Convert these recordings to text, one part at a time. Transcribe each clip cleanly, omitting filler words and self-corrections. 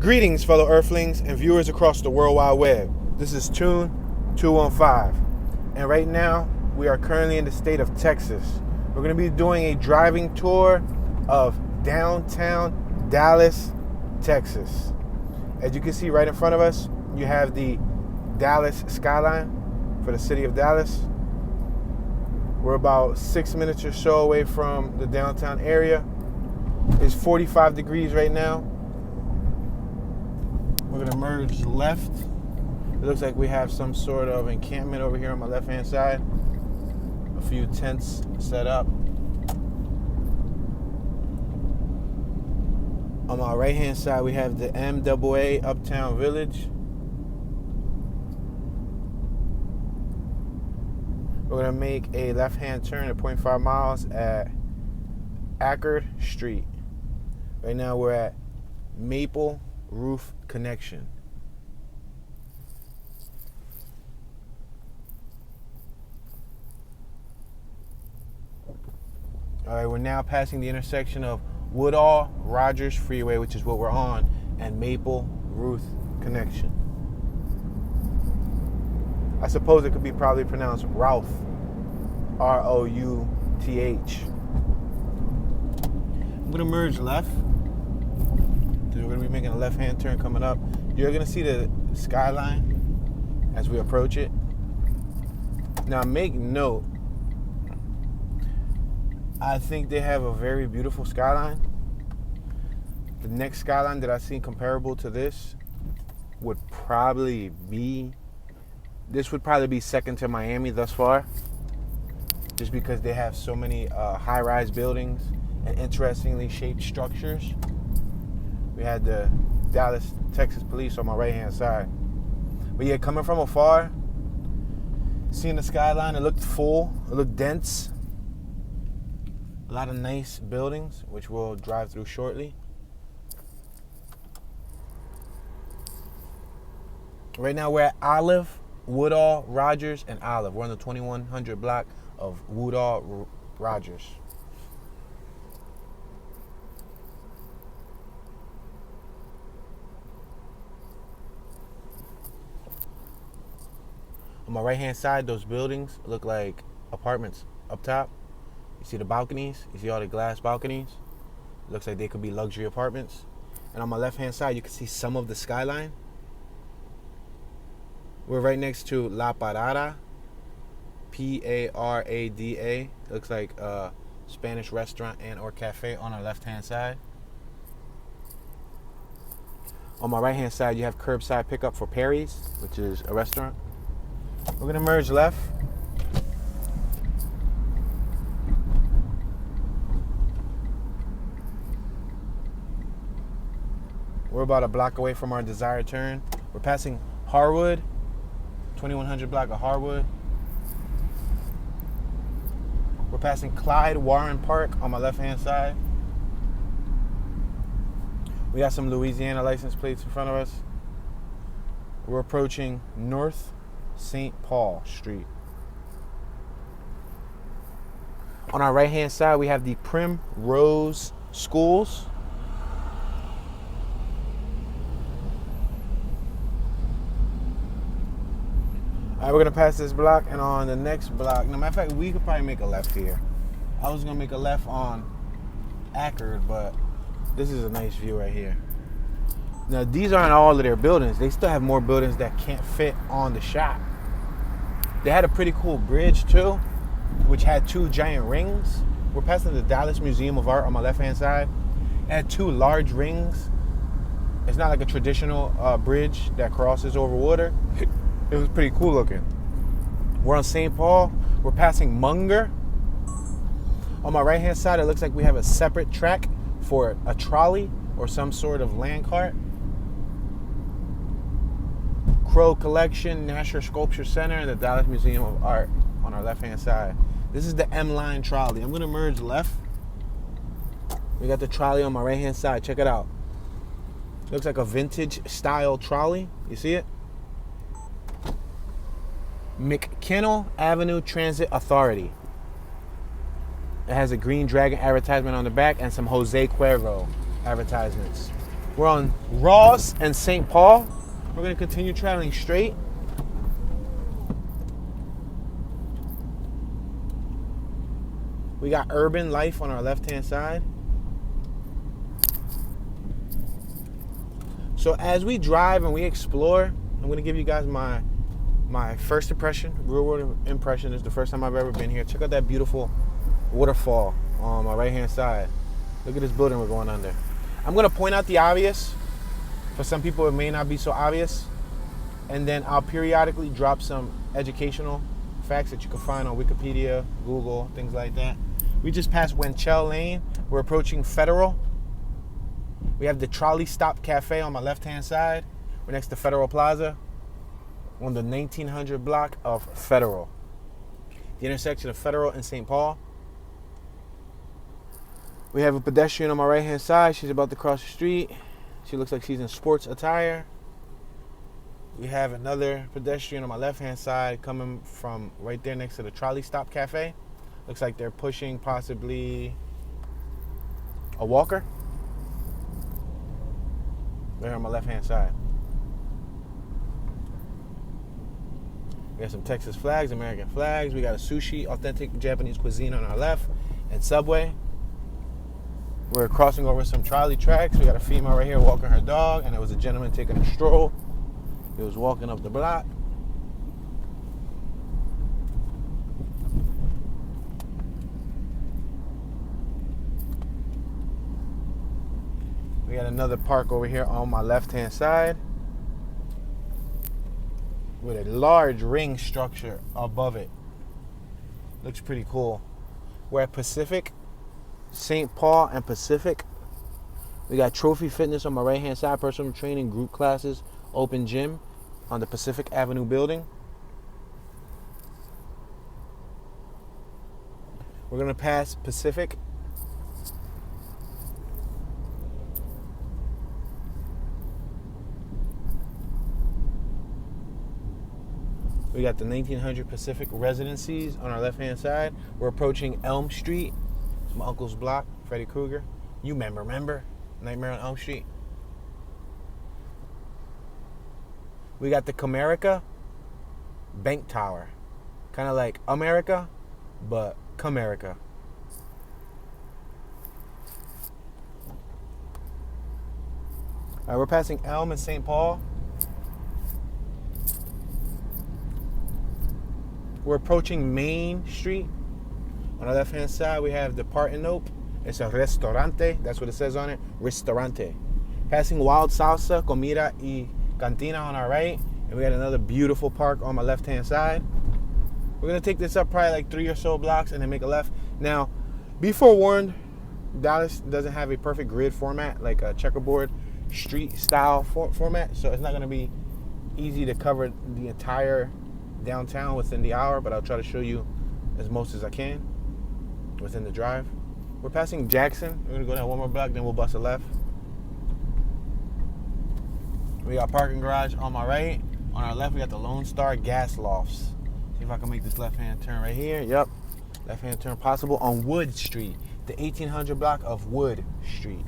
Greetings, fellow Earthlings and viewers across the World Wide Web. This is Tune 215, and right now we are currently in the state of Texas. We're going to be doing a driving tour of downtown Dallas, Texas. As you can see right in front of us, you have the Dallas Skyline for the city of Dallas. We're about 6 minutes or so away from the downtown area. It's 45 degrees right now. We're going to merge left. It looks like we have some sort of encampment over here on my left-hand side. A few tents set up. On my right-hand side, we have the MAA Uptown Village. We're going to make a left-hand turn at 0.5 miles at Ashland Street. Right now we're at Maple Roof Connection. All right, we're now passing the intersection of Woodall Rodgers Freeway, which is what we're on, and Maple Roof Connection. I suppose it could be probably pronounced Routh, R-O-U-T-H. I'm gonna merge left. We're going to be making a left-hand turn coming up. You're going to see the skyline as we approach it. Now, make note, I think they have a very beautiful skyline. The next skyline that I've seen comparable to this would probably be, this would probably be second to Miami thus far, just because they have so many high-rise buildings and interestingly shaped structures. We had the Dallas, Texas police on my right-hand side. But yeah, coming from afar, seeing the skyline, it looked full, it looked dense. A lot of nice buildings, which we'll drive through shortly. Right now we're at Olive, Woodall, Rodgers, and Olive. We're on the 2100 block of Woodall Rodgers. On my right-hand side, those buildings look like apartments up top. You see the balconies? You see all the glass balconies? Looks like they could be luxury apartments. And on my left-hand side, you can see some of the skyline. We're right next to La Parada, P-A-R-A-D-A. Looks like a Spanish restaurant and or cafe on our left-hand side. On my right-hand side, you have curbside pickup for Perry's, which is a restaurant. We're going to merge left. We're about a block away from our desired turn. We're passing Harwood, 2100 block of Harwood. We're passing Clyde Warren Park on my left-hand side. We got some Louisiana license plates in front of us. We're approaching North St. Paul Street. On our right-hand side, we have the Primrose Schools. All right, we're gonna pass this block, and on the next block, no matter of fact, we could probably make a left here. I was gonna make a left on Ashland, but this is a nice view right here. Now, these aren't all of their buildings. They still have more buildings that can't fit on the shop. They had a pretty cool bridge too, which had two giant rings. We're passing the Dallas Museum of Art on my left-hand side. It had two large rings. It's not like a traditional bridge that crosses over water. It was pretty cool looking. We're on St. Paul. We're passing Munger. On my right-hand side, it looks like we have a separate track for a trolley or some sort of land cart. Crow Collection, National Sculpture Center, and the Dallas Museum of Art on our left-hand side. This is the M-Line trolley. I'm going to merge left. We got the trolley on my right-hand side. Check it out. Looks like a vintage-style trolley. You see it? McKinnell Avenue Transit Authority. It has a Green Dragon advertisement on the back and some Jose Cuervo advertisements. We're on Ross and St. Paul. We're going to continue traveling straight. We got urban life on our left-hand side. So as we drive and we explore, I'm going to give you guys my first impression, real world impression. This is the first time I've ever been here. Check out that beautiful waterfall on my right-hand side. Look at this building we're going under. I'm going to point out the obvious. For some people, it may not be so obvious. And then I'll periodically drop some educational facts that you can find on Wikipedia, Google, things like that. We just passed Winchell Lane. We're approaching Federal. We have the Trolley Stop Cafe on my left-hand side. We're next to Federal Plaza on the 1900 block of Federal. The intersection of Federal and St. Paul. We have a pedestrian on my right-hand side. She's about to cross the street. She looks like she's in sports attire. We have another pedestrian on my left-hand side coming from right there next to the Trolley Stop Cafe. Looks like they're pushing possibly a walker. They're on my left-hand side. We have some Texas flags, American flags. We got a sushi, authentic Japanese cuisine on our left, and Subway. We're crossing over some trolley tracks. We got a female right here walking her dog, and there was a gentleman taking a stroll. He was walking up the block. We got another park over here on my left-hand side with a large ring structure above it. Looks pretty cool. We're at Pacific, St. Paul and Pacific. We got Trophy Fitness on my right-hand side, personal training, group classes, open gym on the Pacific Avenue building. We're going to pass Pacific. We got the 1900 Pacific Residencies on our left-hand side. We're approaching Elm Street. It's my uncle's block, Freddy Krueger. You remember? Nightmare on Elm Street. We got the Comerica Bank Tower. Kind of like America, but Comerica. All right, we're passing Elm and St. Paul. We're approaching Main Street. On our left-hand side, we have the Partenope. It's a restaurante. That's what it says on it. Restaurante. Passing Wild Salsa, Comida y Cantina on our right. And we got another beautiful park on my left-hand side. We're going to take this up probably like 3 or so blocks and then make a left. Now, be forewarned, Dallas doesn't have a perfect grid format, like a checkerboard street style format. So it's not going to be easy to cover the entire downtown within the hour, but I'll try to show you as most as I can within the drive. We're passing Jackson. We're gonna go down one more block, then we'll bust a left. We got parking garage on my right. On our left, we got the Lone Star Gas Lofts. See if I can make this left-hand turn right here. Yep, left-hand turn possible on Wood Street, the 1800 block of Wood Street.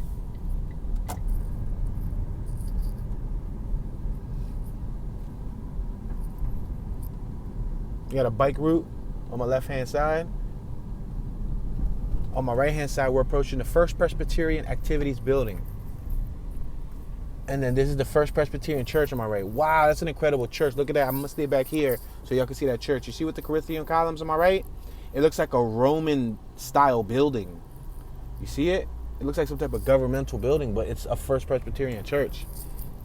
We got a bike route on my left-hand side. On my right-hand side, we're approaching the First Presbyterian Activities Building. And then this is the First Presbyterian Church on my right. Wow, that's an incredible church. Look at that. I'm going to stay back here so y'all can see that church. You see with the Corinthian columns on my right? It looks like a Roman-style building. You see it? It looks like some type of governmental building, but it's a First Presbyterian Church.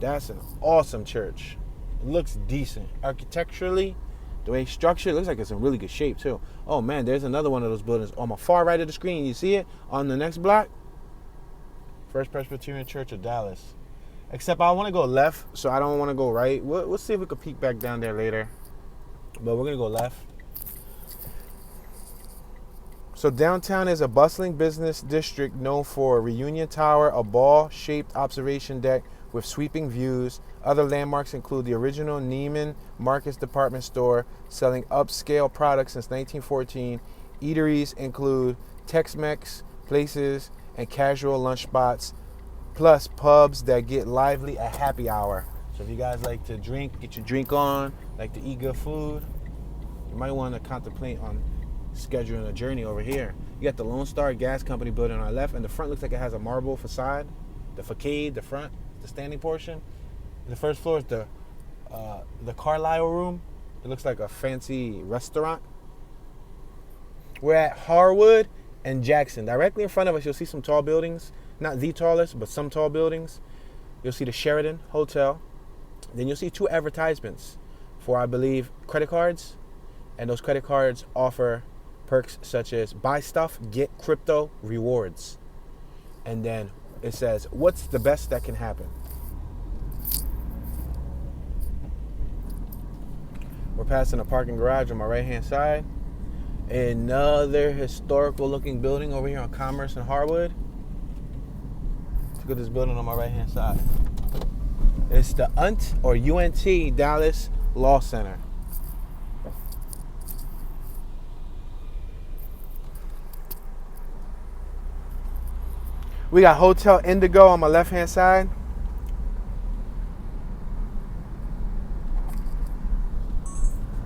That's an awesome church. It looks decent. Architecturally, the way it's structured, it looks like it's in really good shape too. Oh man, there's another one of those buildings on my far right of the screen. You see it? On the next block? First Presbyterian Church of Dallas. Except I want to go left, so I don't want to go right. We'll see if we can peek back down there later. But we're going to go left. So downtown is a bustling business district known for Reunion Tower, a ball-shaped observation deck with sweeping views. Other landmarks include the original Neiman Marcus department store selling upscale products since 1914. Eateries include Tex-Mex places and casual lunch spots. plus pubs that get lively at happy hour. So if you guys like to drink, get your drink on, like to eat good food, you might want to contemplate on scheduling a journey over here. You got the Lone Star Gas Company building on our left, and the front looks like it has a marble facade. The facade, the front, the standing portion. The first floor is the Carlisle room. It looks like a fancy restaurant. We're at Harwood and Jackson. Directly in front of us, you'll see some tall buildings. Not the tallest, but some tall buildings. You'll see the Sheraton Hotel. Then you'll see 2 advertisements for, I believe, credit cards. And those credit cards offer perks such as buy stuff, get crypto rewards. And then it says, what's the best that can happen? We're passing a parking garage on my right-hand side. Another historical-looking building over here on Commerce and Harwood. Look at this building on my right-hand side. It's the UNT Dallas Law Center. We got Hotel Indigo on my left-hand side.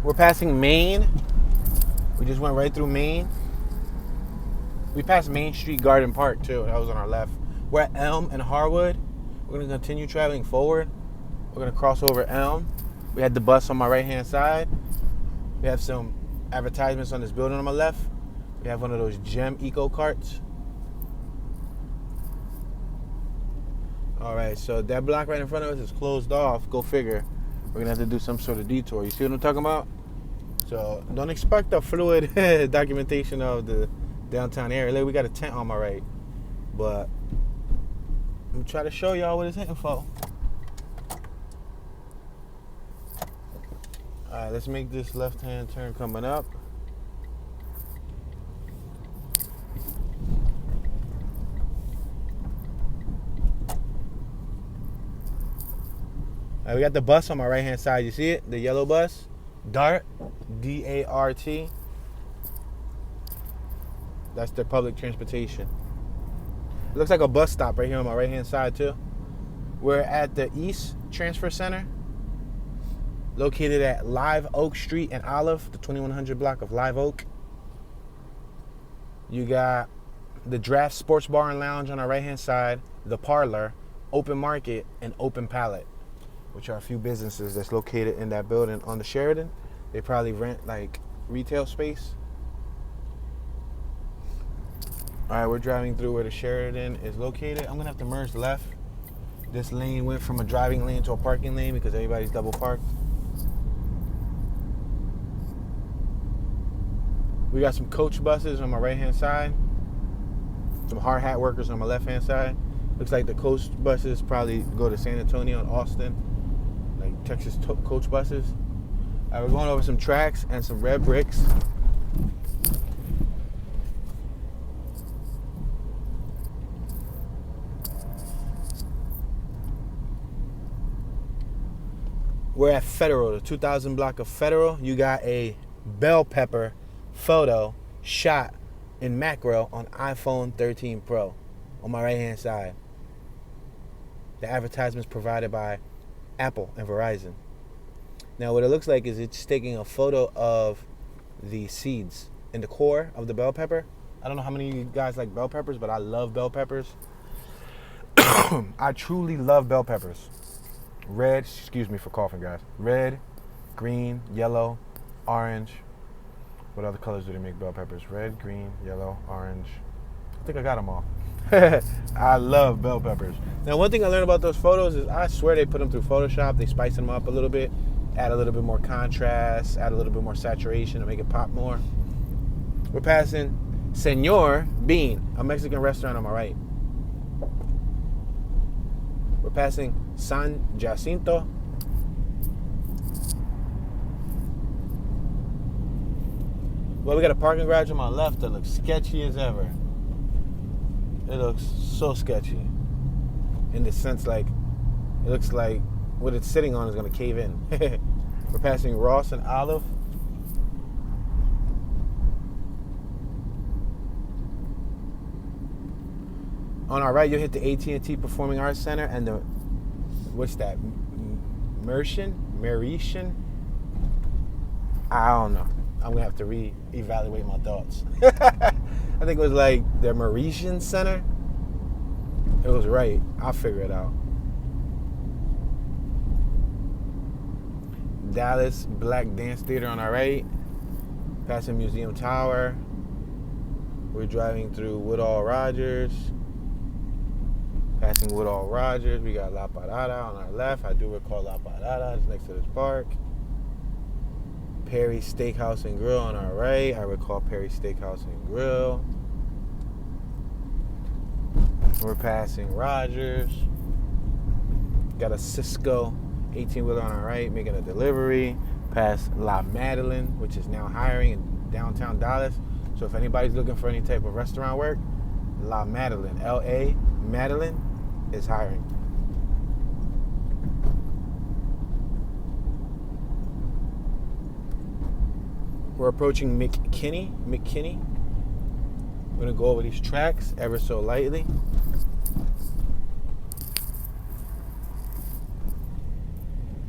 We're passing Main. We just went right through Main. We passed Main Street Garden Park too. That was on our left. We're at Elm and Harwood. We're going to continue traveling forward. We're going to cross over Elm. We had the bus on my right-hand side. We have some advertisements on this building on my left. We have one of those gem eco carts. All right, so that block right in front of us is closed off. Go figure. We're going to have to do some sort of detour. You see what I'm talking about? So don't expect a fluid documentation of the downtown area. Look, we got a tent on my right. But I'm going to try to show y'all what it's hitting for. All right, let's make this left-hand turn coming up. All right, we got the bus on my right-hand side. You see it? The yellow bus. DART. D-A-R-T. That's their public transportation. It looks like a bus stop right here on my right-hand side, too. We're at the East Transfer Center, located at Live Oak Street and Olive, the 2100 block of Live Oak. You got the Draft Sports Bar and Lounge on our right-hand side, the Parlor, Open Market, and Open Pallet, which are a few businesses that's located in that building on the Sheraton. They probably rent like retail space. All right, we're driving through where the Sheraton is located. I'm gonna have to merge left. This lane went from a driving lane to a parking lane because everybody's double parked. We got some coach buses on my right-hand side. Some hard hat workers on my left-hand side. Looks like the coach buses probably go to San Antonio and Austin, like Texas coach buses. All right, we're going over some tracks and some red bricks. We're at Federal, the 2000 block of Federal. You got a bell pepper photo shot in macro on iPhone 13 Pro on my right-hand side. The advertisement's provided by Apple and Verizon. Now what it looks like is it's taking a photo of the seeds in the core of the bell pepper. I don't know how many of you guys like bell peppers, but I love bell peppers. I truly love bell peppers. Red, excuse me for coughing, guys. Red, green, yellow, orange. What other colors do they make bell peppers? Red, green, yellow, orange. I think I got them all. I love bell peppers. Now, one thing I learned about those photos is I swear they put them through Photoshop. They spice them up a little bit, add a little bit more contrast, add a little bit more saturation to make it pop more. We're passing Señor Bean, a Mexican restaurant on my right. We're passing San Jacinto. Well, we got a parking garage on my left that looks sketchy as ever. It looks so sketchy. In the sense, like, it looks like what it's sitting on is going to cave in. We're passing Ross and Olive. On our right, you'll hit the AT&T Performing Arts Center and the, what's that? Meritian? I don't know. I'm going to have to re-evaluate my thoughts. I think it was like the Meritian Center. It was right. I'll figure it out. Dallas Black Dance Theater on our right. Passing Museum Tower. We're driving through Woodall Rodgers. Passing Woodall Rodgers. We got La Parada on our left. I do recall La Parada. It's next to this park. Perry Steakhouse and Grill on our right. I recall Perry Steakhouse and Grill. We're passing Rogers. Got a Cisco 18-wheeler on our right, making a delivery. Past La Madeleine, which is now hiring in downtown Dallas. So if anybody's looking for any type of restaurant work, La Madeleine, L.A. Madeleine, is hiring. We're approaching McKinney. We're going to go over these tracks ever so lightly.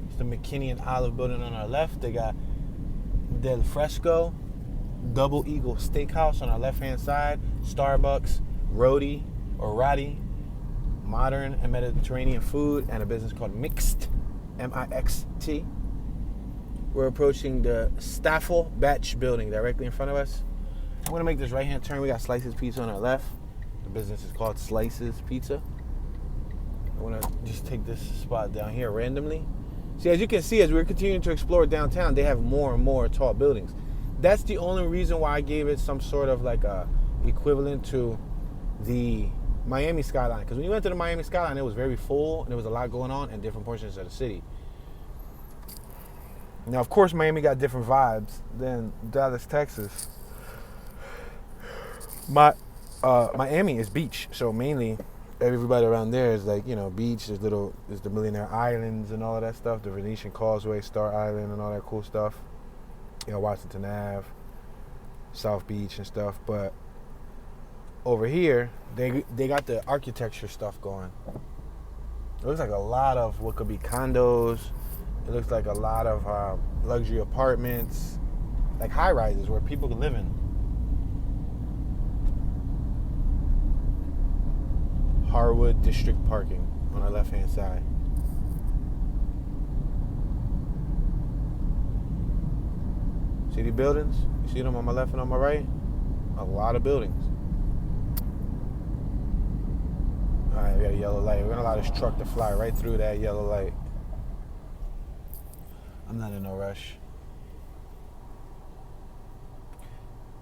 It's the McKinney and Olive building on our left. They got Del Fresco, Double Eagle Steakhouse on our left-hand side. Starbucks, Roti, modern and Mediterranean food, and a business called Mixed, M-I-X-T. We're approaching the Staffel Batch building directly in front of us. I'm going to make this right-hand turn. We got Slices Pizza on our left. The business is called Slices Pizza. I'm going to just take this spot down here randomly. See, as you can see, as we're continuing to explore downtown, they have more and more tall buildings. That's the only reason why I gave it some sort of like a equivalent to the Miami Skyline. Because when you went to the Miami Skyline, it was very full and there was a lot going on in different portions of the city. Now, of course, Miami got different vibes than Dallas, Texas. Miami is beach, so mainly everybody around there is like, you know, beach. There's the Millionaire Islands and all of that stuff, the Venetian Causeway, Star Island, and all that cool stuff. You know, Washington Ave, South Beach and stuff. But over here, they got the architecture stuff going. It looks like a lot of what could be condos. It looks like a lot of luxury apartments, like high-rises where people can live in. Harwood District parking on our left-hand side. See the buildings? You see them on my left and on my right? A lot of buildings. All right, we got a yellow light. We're going to allow this truck to fly right through that yellow light. I'm not in no rush.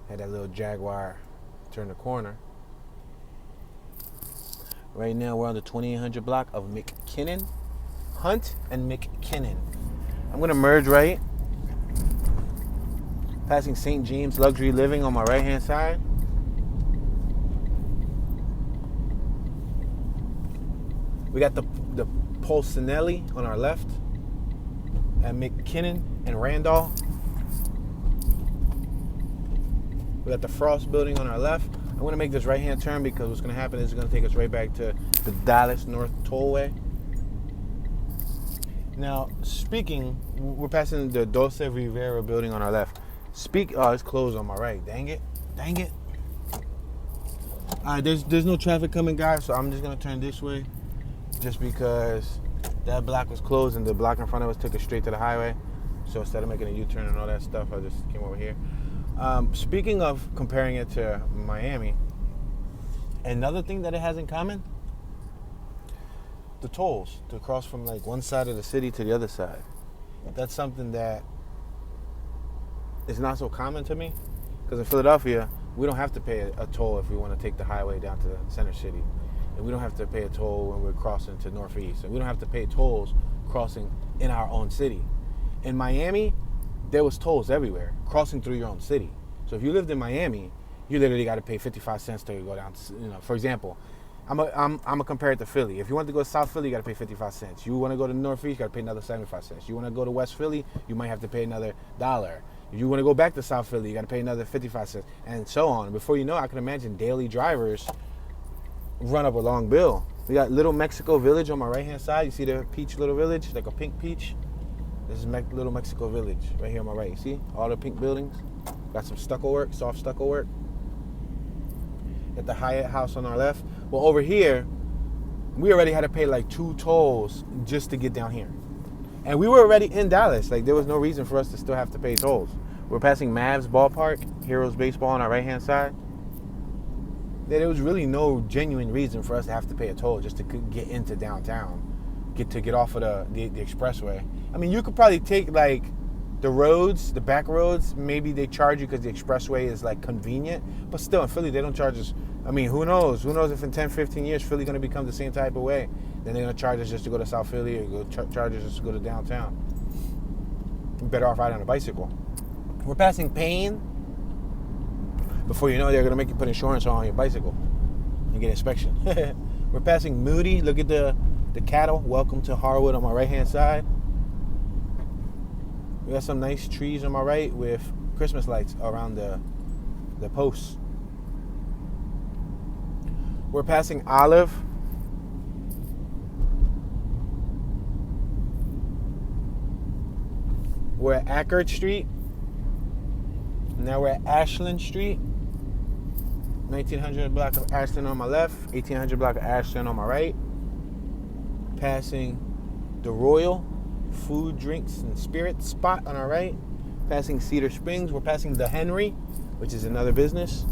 Had that little Jaguar turn the corner. Right now we're on the 2800 block of McKinnon, Hunt, and McKinnon. I'm going to merge right. Passing St. James Luxury Living on my right-hand side. We got the Polsinelli on our left. At McKinnon and Randolph. We got the Frost building on our left. I'm going to make this right-hand turn because what's going to happen is it's going to take us right back to the Dallas North Tollway. Now, we're passing the Dulce Rivera building on our left. It's closed on my right. Dang it. All right, there's no traffic coming, guys, so I'm just going to turn this way just because that block was closed and the block in front of us took us straight to the highway. So instead of making a U-turn and all that stuff, I just came over here. Speaking of comparing it to Miami, another thing that it has in common, the tolls to cross from like one side of the city to the other side. That's something that is not so common to me because in Philadelphia, we don't have to pay a toll if we want to take the highway down to the center city. And we don't have to pay a toll when we're crossing to Northeast. And we don't have to pay tolls crossing in our own city. In Miami, there was tolls everywhere, crossing through your own city. So if you lived in Miami, you literally got to pay 55 cents to go down. For example, I'm gonna compare it to Philly. If you want to go to South Philly, you got to pay 55 cents. You want to go to Northeast, you got to pay another 75 cents. You want to go to West Philly, you might have to pay another $1. If you want to go back to South Philly, you got to pay another 55 cents, and so on. Before you know it, I can imagine daily drivers run up a long bill. We got Little Mexico Village on my right-hand side. You see the peach little village, like a pink peach? This is Little Mexico Village right here on my right. You see all the pink buildings? Got some stucco work, soft stucco work. Got the Hyatt house on our left. Well, over here, we already had to pay like 2 tolls just to get down here. And we were already in Dallas. Like, there was no reason for us to still have to pay tolls. We're passing Mavs Ballpark, Heroes Baseball on our right-hand side. There was really no genuine reason for us to have to pay a toll just to get into downtown, get off of the expressway. I mean, you could probably take like the roads, the back roads. Maybe they charge you because the expressway is like convenient, but still in Philly they don't charge us. I mean, who knows? Who knows if in 10, 15 years Philly going to become the same type of way? Then they're going to charge us just to go to South Philly, or charge us just to go to downtown. You're better off riding on a bicycle. We're passing Payne. Before you know it, they're going to make you put insurance on your bicycle and get inspection. We're passing Moody. Look at the cattle. Welcome to Harwood on my right-hand side. We got some nice trees on my right with Christmas lights around the posts. We're passing Olive. We're at Ashland Street. Now we're at Ashland Street. 1900 block of Ashland on my left, 1800 block of Ashland on my right. Passing the Royal Food, Drinks, and Spirits spot on our right. Passing Cedar Springs. We're passing the Henry, which is another business.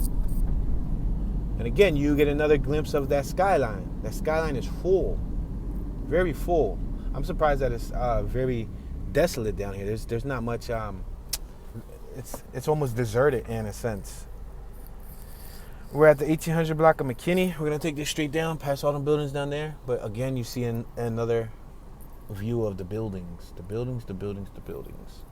And again, you get another glimpse of that Skyline. That Skyline is full, very full. I'm surprised that it's very desolate down here. There's not much. It's almost deserted in a sense. We're at the 1800 block of McKinney. We're going to take this straight down, past all the buildings down there. But again, you see another view of the buildings. The buildings, the buildings, the buildings.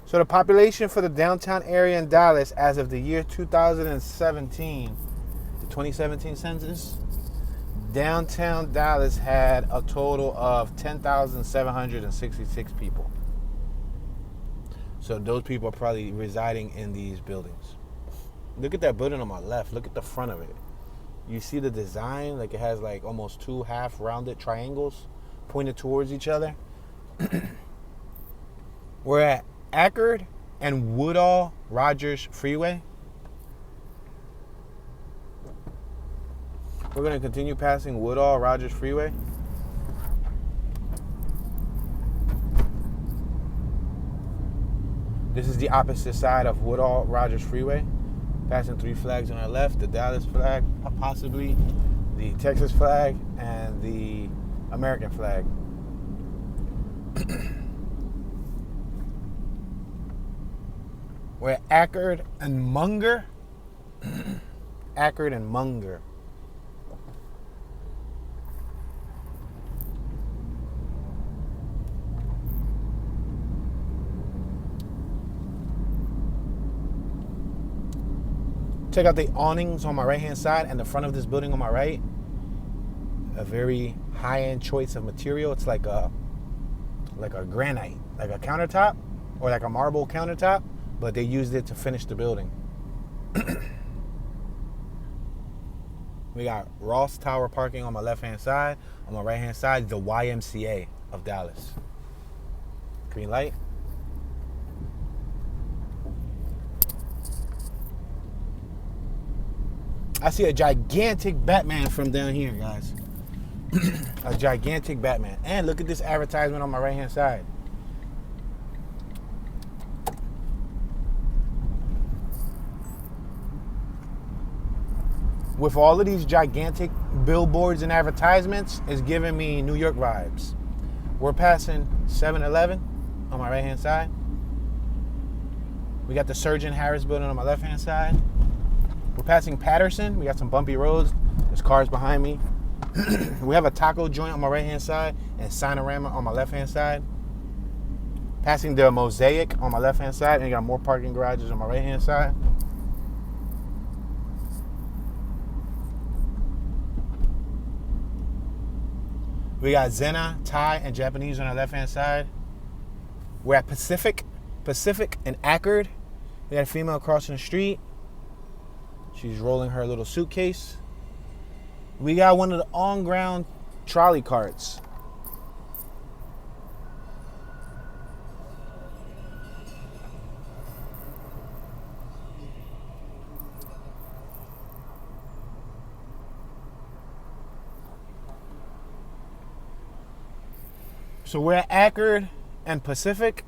So the population for the downtown area in Dallas as of the year 2017, the 2017 census, downtown Dallas had a total of 10,766 people. So those people are probably residing in these buildings. Look at that building on my left. Look at the front of it. You see the design? Like it has like almost 2 half-rounded triangles pointed towards each other. We're at Ashland and Woodall Rodgers Freeway. We're going to continue passing Woodall Rodgers Freeway. This is the opposite side of Woodall Rodgers Freeway. Passing 3 flags on our left, the Dallas flag, possibly the Texas flag, and the American flag. We're at Ashland and Munger. Ashland and Munger. Check out the awnings on my right-hand side and the front of this building on my right. A very high-end choice of material. It's like a granite, like a countertop or like a marble countertop, but they used it to finish the building. We got Ross Tower parking on my left-hand side. On my right-hand side, the YMCA of Dallas. Green light. I see a gigantic Batman from down here, guys. A gigantic Batman. And look at this advertisement on my right-hand side. With all of these gigantic billboards and advertisements, it's giving me New York vibes. We're passing 7-Eleven on my right-hand side. We got the Surgeon Harris building on my left-hand side. We're passing Patterson. We got some bumpy roads. There's cars behind me. We have a taco joint on my right-hand side and Sinorama on my left-hand side. Passing the Mosaic on my left-hand side, and you got more parking garages on my right-hand side. We got Zena, Thai, and Japanese on our left-hand side. We're at Pacific and Ackerd. We got a female crossing the street. She's rolling her little suitcase. We got one of the on-ground trolley carts. So we're at Ackerd and Pacific.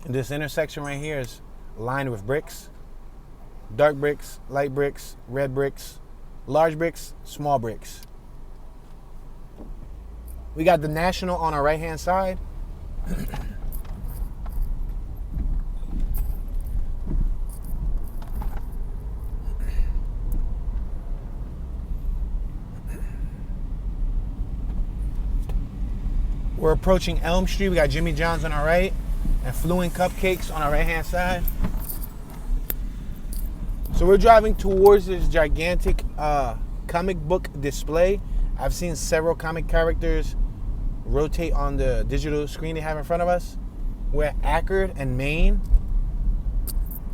And this intersection right here is lined with bricks. Dark bricks, light bricks, red bricks, large bricks, small bricks. We got the National on our right-hand side. We're approaching Elm Street. We got Jimmy John's on our right and Fluent Cupcakes on our right-hand side. So we're driving towards this gigantic comic book display. I've seen several comic characters rotate on the digital screen they have in front of us. We're at Ackerd and Maine.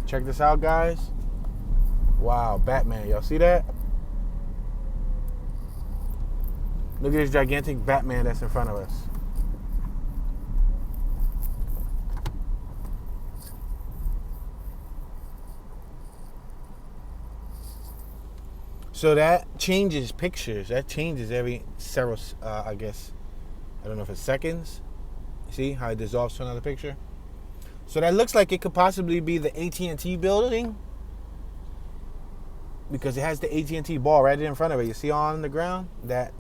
Check this out, guys. Wow, Batman. Y'all see that? Look at this gigantic Batman that's in front of us. So that changes pictures. That changes every several, I guess, I don't know if it's seconds. See how it dissolves to another picture? So that looks like it could possibly be the AT&T building, because it has the AT&T ball right in front of it. You see on the ground? That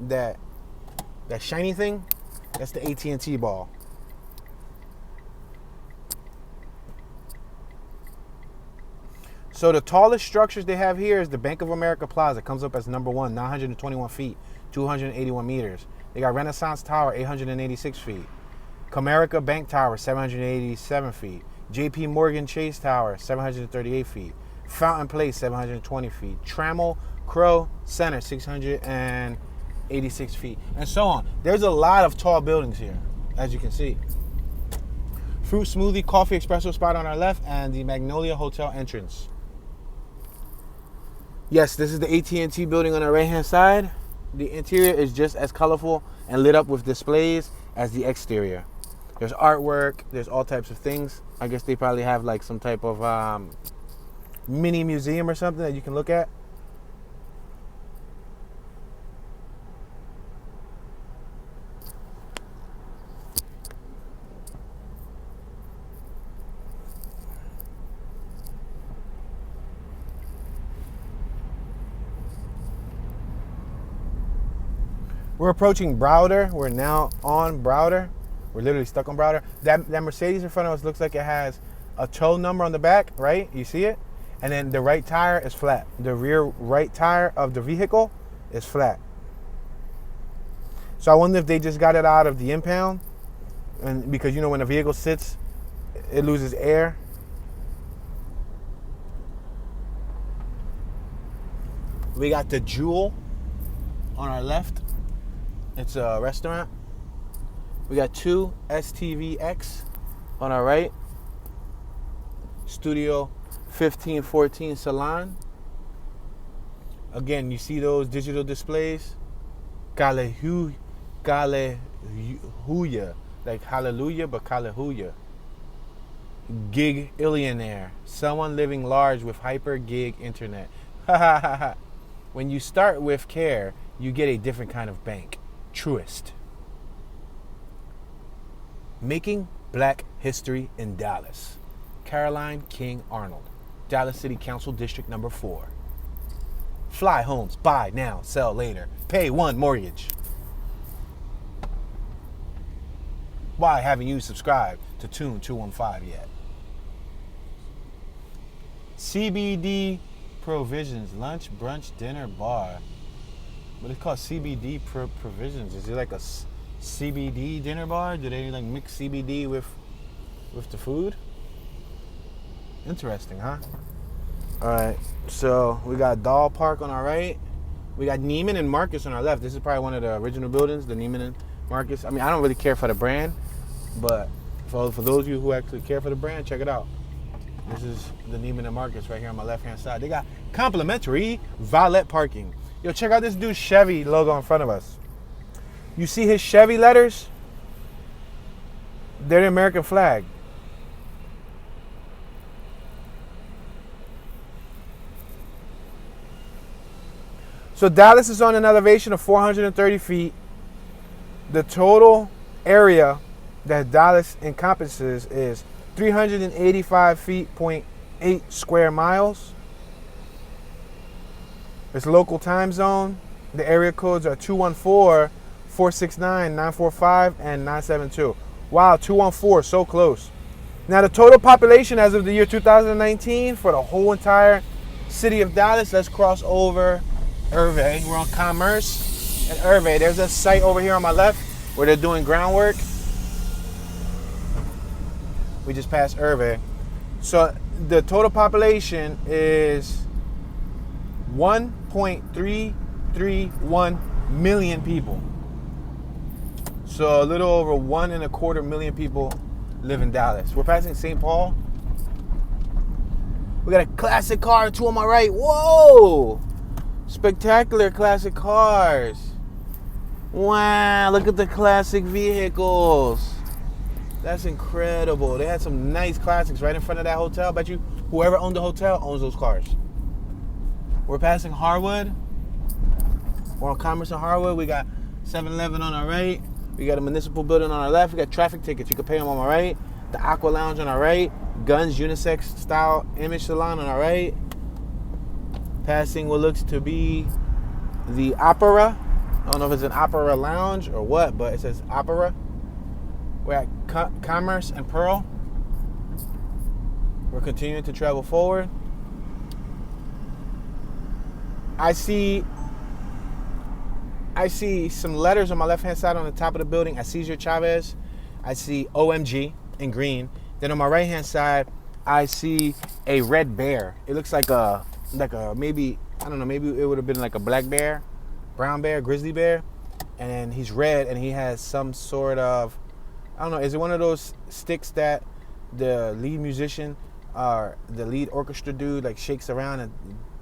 shiny thing? That's the AT&T ball. So the tallest structures they have here is the Bank of America Plaza. Comes up as number 1, 921 feet, 281 meters. They got Renaissance Tower, 886 feet. Comerica Bank Tower, 787 feet. JP Morgan Chase Tower, 738 feet. Fountain Place, 720 feet. Trammell Crow Center, 686 feet. And so on. There's a lot of tall buildings here, as you can see. Fruit Smoothie Coffee Espresso spot on our left, and the Magnolia Hotel entrance. Yes, this is the AT&T building on our right-hand side. The interior is just as colorful and lit up with displays as the exterior. There's artwork. There's all types of things. I guess they probably have like some type of mini museum or something that you can look at. We're approaching Browder. We're now on Browder. We're literally stuck on Browder. That Mercedes in front of us looks like it has a tow number on the back, right? You see it? And then the right tire is flat. The rear right tire of the vehicle is flat. So I wonder if they just got it out of the impound. And because, you know, when a vehicle sits, it loses air. We got the Jewel on our left. It's a restaurant. We got 2 STVX on our right. Studio 1514 Salon. Again, you see those digital displays. Hallelujah. Like hallelujah, but hallelujah. Gig Illionaire. Someone living large with hyper gig internet. When you start with care, you get a different kind of bank. Truist. Making Black History in Dallas. Caroline King Arnold. Dallas City Council District Number 4. Fly homes. Buy now. Sell later. Pay one mortgage. Why haven't you subscribed to Tune 215 yet? CBD Provisions. Lunch, brunch, dinner, bar. But it's called CBD Provisions. Is it like a CBD dinner bar? Do they like mix CBD with the food? Interesting, huh? All right, so we got Doll Park on our right. We got Neiman and Marcus on our left. This is probably one of the original buildings, the Neiman and Marcus. I mean, I don't really care for the brand, but for those of you who actually care for the brand, check it out. This is the Neiman and Marcus right here on my left-hand side. They got complimentary valet parking. Yo, check out this dude's Chevy logo in front of us. You see his Chevy letters? They're the American flag. So Dallas is on an elevation of 430 feet. The total area that Dallas encompasses is 385 feet, 0.8 square miles. It's local time zone. The area codes are 214-469-945 and 972. Wow, 214, so close. Now the total population as of the year 2019 for the whole entire city of Dallas, let's cross over Irvay. We're on Commerce and Irvay. There's a site over here on my left where they're doing groundwork. We just passed Irvay. So the total population is 1.331 million people. So a little over 1.25 million people live in Dallas. We're passing St. Paul. We got a classic car or two on my right. Whoa! Spectacular classic cars. Wow, look at the classic vehicles. That's incredible. They had some nice classics right in front of that hotel. Bet you whoever owned the hotel owns those cars. We're passing Harwood. We're on Commerce and Harwood. We got 7-Eleven on our right. We got a municipal building on our left. We got traffic tickets. You can pay them on our right. The Aqua Lounge on our right. Guns Unisex Style Image Salon on our right. Passing what looks to be the Opera. I don't know if it's an Opera Lounge or what, but it says Opera. We're at Commerce and Pearl. We're continuing to travel forward. I see some letters on my left-hand side on the top of the building. I see Cesar Chavez. I see OMG in green. Then on my right-hand side, I see a red bear. It looks like a maybe, I don't know, maybe it would have been like a black bear, brown bear, grizzly bear. And he's red and he has some sort of, I don't know, is it one of those sticks that the lead musician or the lead orchestra dude like shakes around and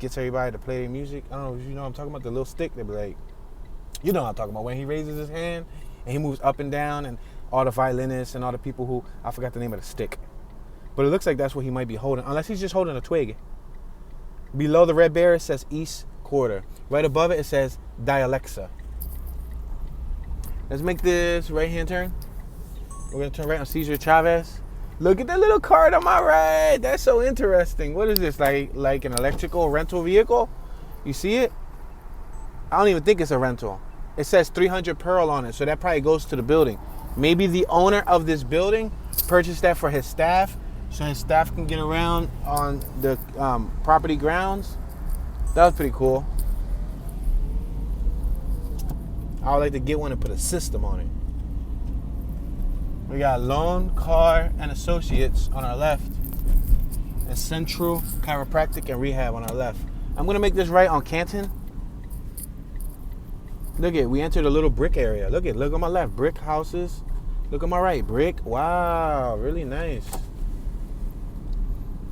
gets everybody to play their music? I don't know if you know what I'm talking about, the little stick. They be like, you know what I'm talking about, when he raises his hand and he moves up and down and all the violinists and all the people who, I forgot the name of the stick. But it looks like that's what he might be holding, unless he's just holding a twig. Below the red bear, it says East Quarter. Right above it, it says Dialexa. Let's make this right-hand turn. We're going to turn right on Cesar Chavez. Look at that little card on my right. That's so interesting. What is this, like an electrical rental vehicle? You see it? I don't even think it's a rental. It says 300 Pearl on it, so that probably goes to the building. Maybe the owner of this building purchased that for his staff, so his staff can get around on the property grounds. That was pretty cool. I would like to get one and put a system on it. We got Loan, Car, and Associates on our left. And Central Chiropractic and Rehab on our left. I'm going to make this right on Canton. Look at, we entered a little brick area. Look on my left, brick houses. Look on my right, brick. Wow, really nice.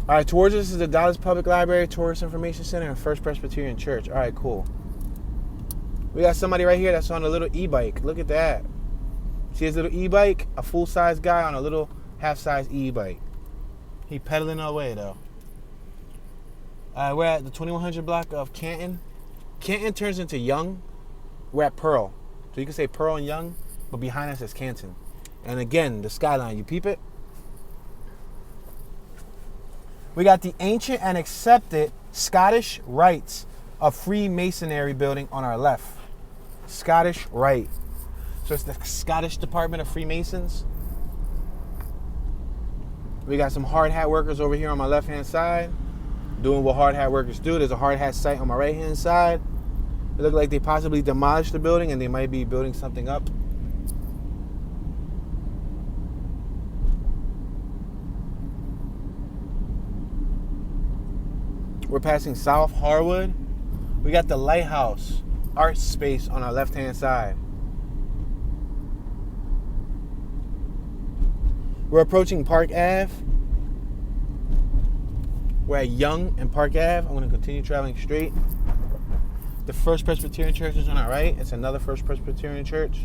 All right, towards us is the Dallas Public Library, Tourist Information Center, and First Presbyterian Church. All right, cool. We got somebody right here that's on a little e-bike. Look at that. See his little e-bike? A full-size guy on a little half-size e-bike. He pedaling away, though. We're at the 2100 block of Canton. Canton turns into Young. We're at Pearl. So you can say Pearl and Young, but behind us is Canton. And again, the Skyline. You peep it? We got the ancient and accepted Scottish Rites of Freemasonry building on our left. Scottish Rite. So it's the Scottish Department of Freemasons. We got some hard hat workers over here on my left-hand side, doing what hard hat workers do. There's a hard hat site on my right-hand side. It looked like they possibly demolished the building and they might be building something up. We're passing South Harwood. We got the Lighthouse art space on our left-hand side. We're approaching Park Ave. We're at Young and Park Ave. I'm going to continue traveling straight. The First Presbyterian Church is on our right. It's another First Presbyterian Church.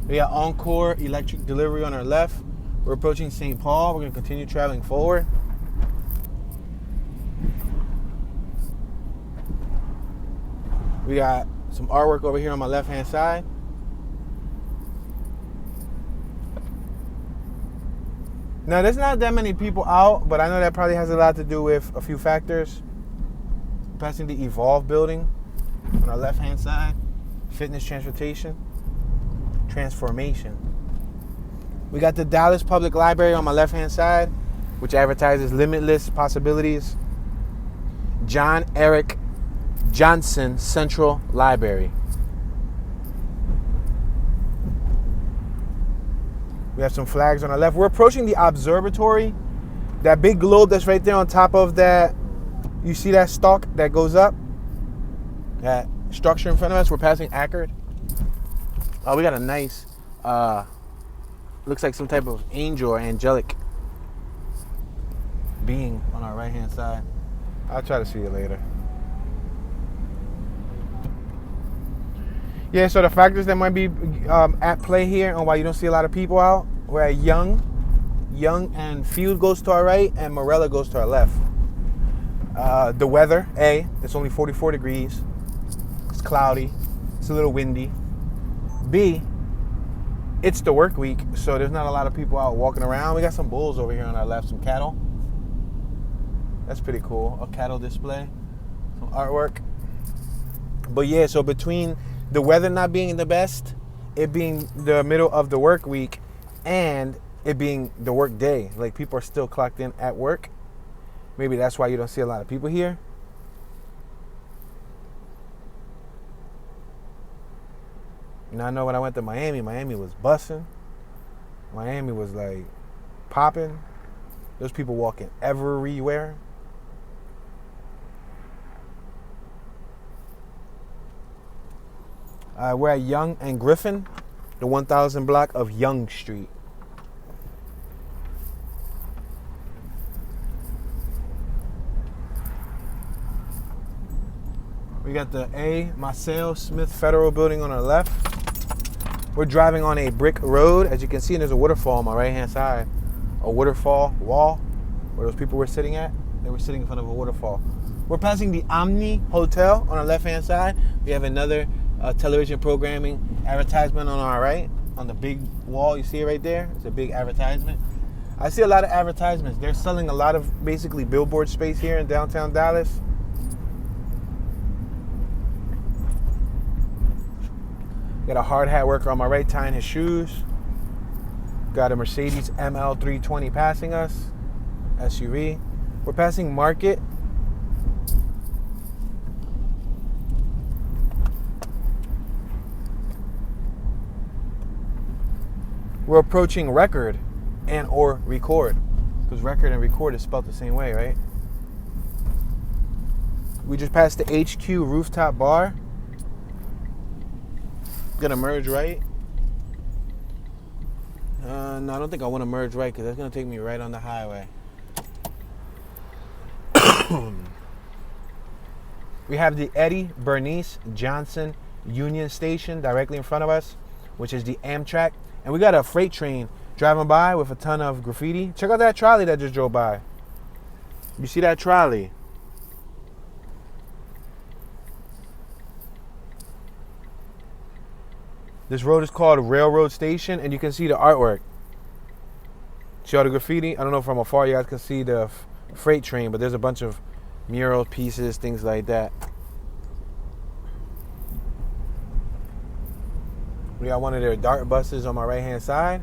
We got Encore Electric Delivery on our left. We're approaching St. Paul. We're going to continue traveling forward. We got some artwork over here on my left-hand side. Now, there's not that many people out, but I know that probably has a lot to do with a few factors. Passing the Evolve building on our left-hand side. Fitness Transformation. We got the Dallas Public Library on my left-hand side, which advertises limitless possibilities. John Eric Johnson Central Library. We have some flags on our left. We're approaching the observatory. That big globe that's right there on top of that. You see that stalk that goes up? That structure in front of us. We're passing Ackerd. Oh, we got a nice, looks like some type of angel or angelic being on our right-hand side. I'll try to see you later. Yeah, so the factors that might be at play here on why you don't see a lot of people out, we're at Young and Field goes to our right, and Morella goes to our left. The weather, A, it's only 44 degrees. It's cloudy. It's a little windy. B, it's the work week, so there's not a lot of people out walking around. We got some bulls over here on our left, some cattle. That's pretty cool. A cattle display, some artwork. But yeah, so between the weather not being the best, it being the middle of the work week, and it being the work day, like people are still clocked in at work. Maybe that's why you don't see a lot of people here. You know, I know when I went to Miami was busting. Miami was like popping. There's people walking everywhere. We're at Young and Griffin, the 1000 block of Young Street. We got the A. Marcel Smith Federal Building on our left. We're driving on a brick road. As you can see, there's a waterfall on my right-hand side. A waterfall wall where those people were sitting at. They were sitting in front of a waterfall. We're passing the Omni Hotel on our left-hand side. We have another television programming advertisement on our right. On the big wall, you see it right there? It's a big advertisement. I see a lot of advertisements. They're selling a lot of basically billboard space here in downtown Dallas. Got a hard hat worker on my right tying his shoes. Got a Mercedes ML320 passing us. SUV. We're passing Market. We're approaching Record and or Record. Because Record and Record is spelled the same way, right? We just passed the HQ Rooftop Bar. Gonna merge right. No, I don't think I want to merge right because that's gonna take me right on the highway. We have the Eddie Bernice Johnson Union Station directly in front of us, which is the Amtrak. And we got a freight train driving by with a ton of graffiti. Check out that trolley that just drove by. You see that trolley? This road is called Railroad Station, and you can see the artwork. See all the graffiti? I don't know from afar you guys can see the freight train, but there's a bunch of mural pieces, things like that. We got one of their dart buses on my right-hand side.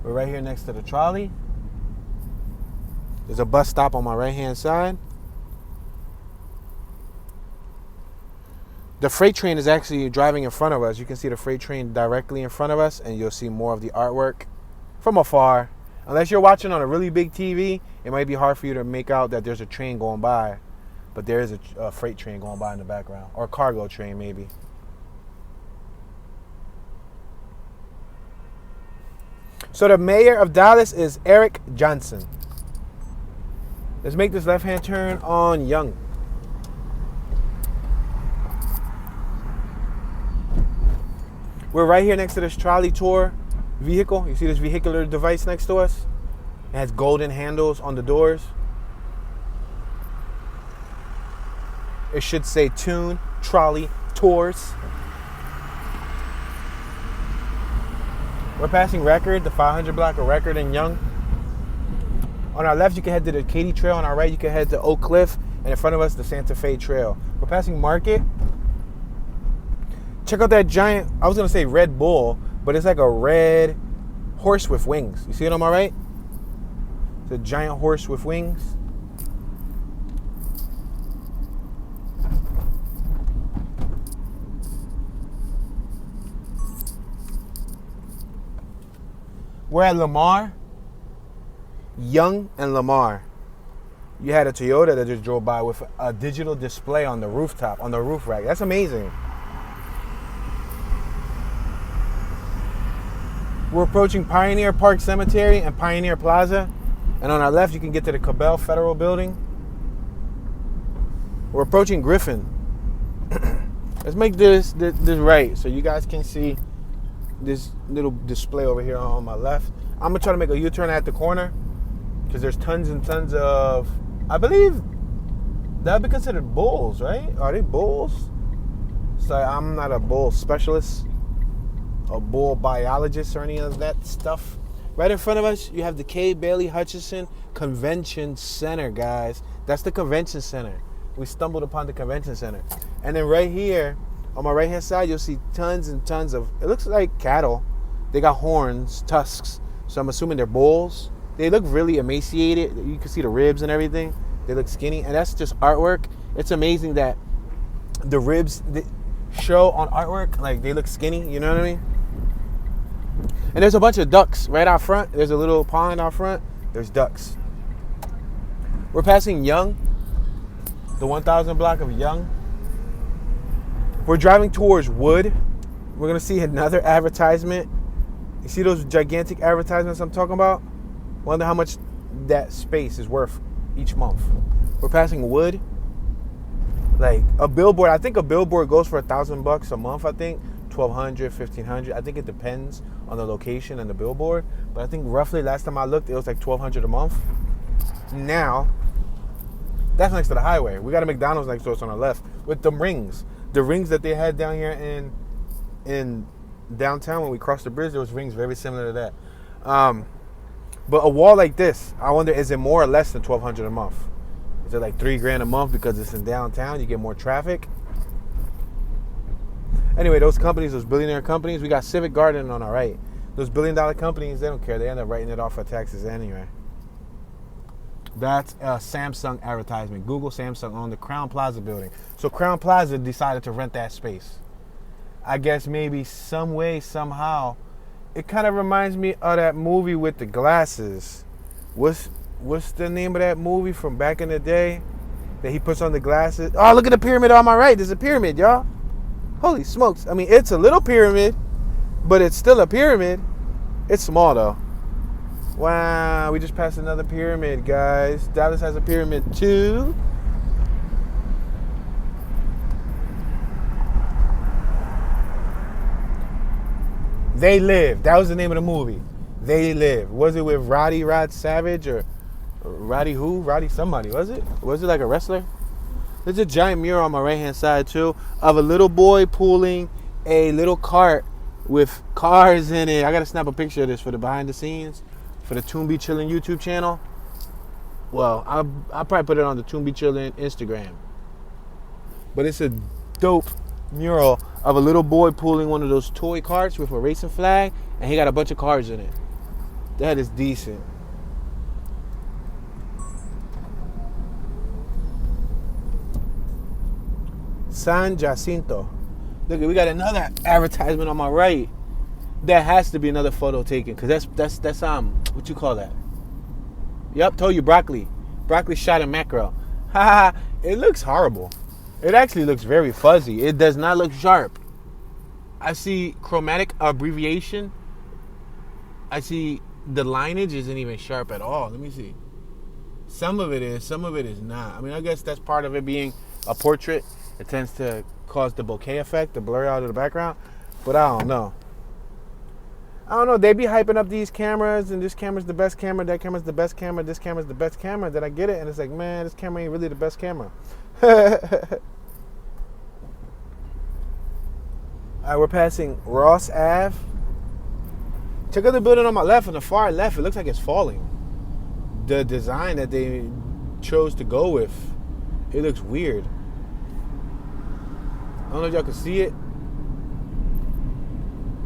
We're right here next to the trolley. There's a bus stop on my right-hand side. The freight train is actually driving in front of us. You can see the freight train directly in front of us, and you'll see more of the artwork from afar. Unless you're watching on a really big TV, it might be hard for you to make out that there's a train going by. But there is a freight train going by in the background. Or a cargo train, maybe. So the mayor of Dallas is Eric Johnson. Let's make this left-hand turn on Young. We're right here next to this trolley tour vehicle. You see this vehicular device next to us? It has golden handles on the doors. It should say Tune Trolley Tours. We're passing Record, the 500 block of Record in Young. On our left, you can head to the Katy Trail. On our right, you can head to Oak Cliff. And in front of us, the Santa Fe Trail. We're passing Market. Check out that giant, I was going to say Red Bull, but it's like a red horse with wings. You see it on my right? It's a giant horse with wings. We're at Lamar, Young and Lamar. You had a Toyota that just drove by with a digital display on the rooftop, on the roof rack. That's amazing. We're approaching Pioneer Park Cemetery and Pioneer Plaza. And on our left, you can get to the Cabell Federal Building. We're approaching Griffin. Let's make this right so you guys can see this little display over here on my left. I'm going to try to make a U-turn at the corner because there's tons and tons of, I believe that would be considered bulls, right? Are they bulls? So I'm not a bull specialist, a bull biologist or any of that stuff. Right in front of us, you have the K. Bailey Hutchison Convention Center, guys. That's the convention center. We stumbled upon the convention center. And then right here, on my right-hand side, you'll see tons and tons of, it looks like cattle. They got horns, tusks. So I'm assuming they're bulls. They look really emaciated. You can see the ribs and everything. They look skinny. And that's just artwork. It's amazing that the ribs show on artwork, like they look skinny. You know what I mean? And there's a bunch of ducks right out front. There's a little pond out front. There's ducks. We're passing Young, the 1000 block of Young. We're driving towards Wood. We're going to see another advertisement. You see those gigantic advertisements I'm talking about? Wonder how much that space is worth each month. We're passing Wood. Like a billboard. I think a billboard goes for $1,000 a month, I think. $1,200, $1,500. I think it depends on the location and the billboard. But I think roughly last time I looked, it was like $1,200 a month. Now, that's next to the highway. We got a McDonald's next to us on our left with them rings. The rings that they had down here in downtown when we crossed the bridge, there was rings very similar to that. But a wall like this, I wonder, is it more or less than $1,200 a month? Is it like $3,000 a month because it's in downtown? You get more traffic. Anyway, those companies, those billionaire companies, we got Civic Garden on our right. Those $1 billion companies, they don't care. They end up writing it off for taxes anyway. That's a Samsung advertisement. Google Samsung on the Crown Plaza building. So Crown Plaza decided to rent that space. I guess maybe some way, somehow. It kind of reminds me of that movie with the glasses. What's the name of that movie from back in the day that he puts on the glasses? Oh, look at the pyramid on my right. There's a pyramid, y'all. Holy smokes. I mean, it's a little pyramid, but it's still a pyramid. It's small, though. Wow, we just passed another pyramid, guys. Dallas has a pyramid, too. They Live. That was the name of the movie. They Live. Was it with Rod Savage or Roddy who? Roddy somebody, was it? Was it like a wrestler? There's a giant mural on my right-hand side, too, of a little boy pulling a little cart with cars in it. I got to snap a picture of this for the behind the scenes, for the Toon Be Chillin' YouTube channel. Well, I'll probably put it on the Toon Be Chillin' Instagram. But it's a dope mural of a little boy pulling one of those toy carts with a racing flag, and he got a bunch of cars in it. That is decent. San Jacinto. Look, we got another advertisement on my right. That has to be another photo taken, because that's what you call that? Yep, told you, broccoli shot in macro. Haha, it looks horrible. It actually looks very fuzzy. It does not look sharp. I see chromatic abbreviation. I see the lineage isn't even sharp at all. Let me see. Some of it is, some of it is not. I mean, I guess that's part of it being a portrait. It tends to cause the bokeh effect, the blur out of the background. But I don't know. They be hyping up these cameras, and this camera's the best camera, that camera's the best camera, this camera's the best camera. Then I get it, and it's like, man, this camera ain't really the best camera. Alright, we're passing Ross Ave. Check out the building on my left, on the far left. It looks like it's falling. The design that they chose to go with, it looks weird. I don't know if y'all can see it.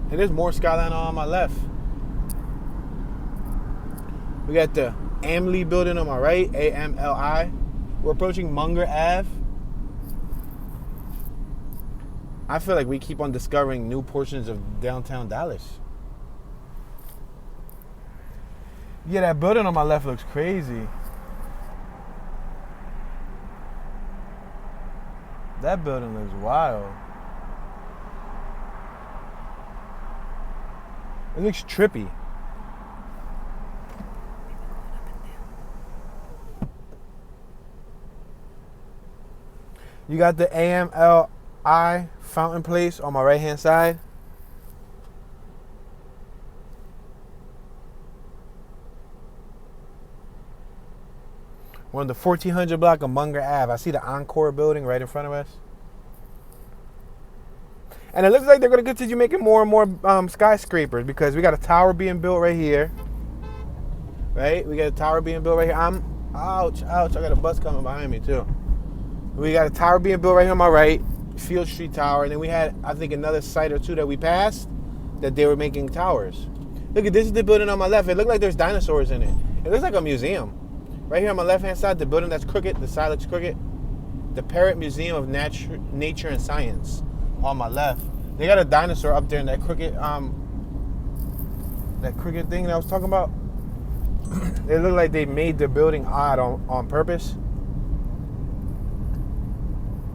And there's more Skyline on my left. We got the Amli building on my right, AMLI. We're approaching Munger Ave. I feel like we keep on discovering new portions of downtown Dallas. Yeah, that building on my left looks crazy. That building looks wild. It looks trippy. You got the AMLI fountain place on my right hand side. We're on the 1400 block of Munger Ave. I see the Encore building right in front of us. And it looks like they're going to continue making more and more skyscrapers, because we got a tower being built right here. Right? We got a tower being built right here. Ouch. I got a bus coming behind me too. We got a tower being built right here on my right. Field Street Tower. And then we had, I think, another site or two that we passed that they were making towers. Look at this is the building on my left. It looked like there's dinosaurs in it. It looks like a museum. Right here on my left-hand side, the building that's crooked, the side looks crooked. The Parrot Museum of Nature and Science on my left. They got a dinosaur up there in that crooked thing that I was talking about. It looked like they made the building odd on purpose.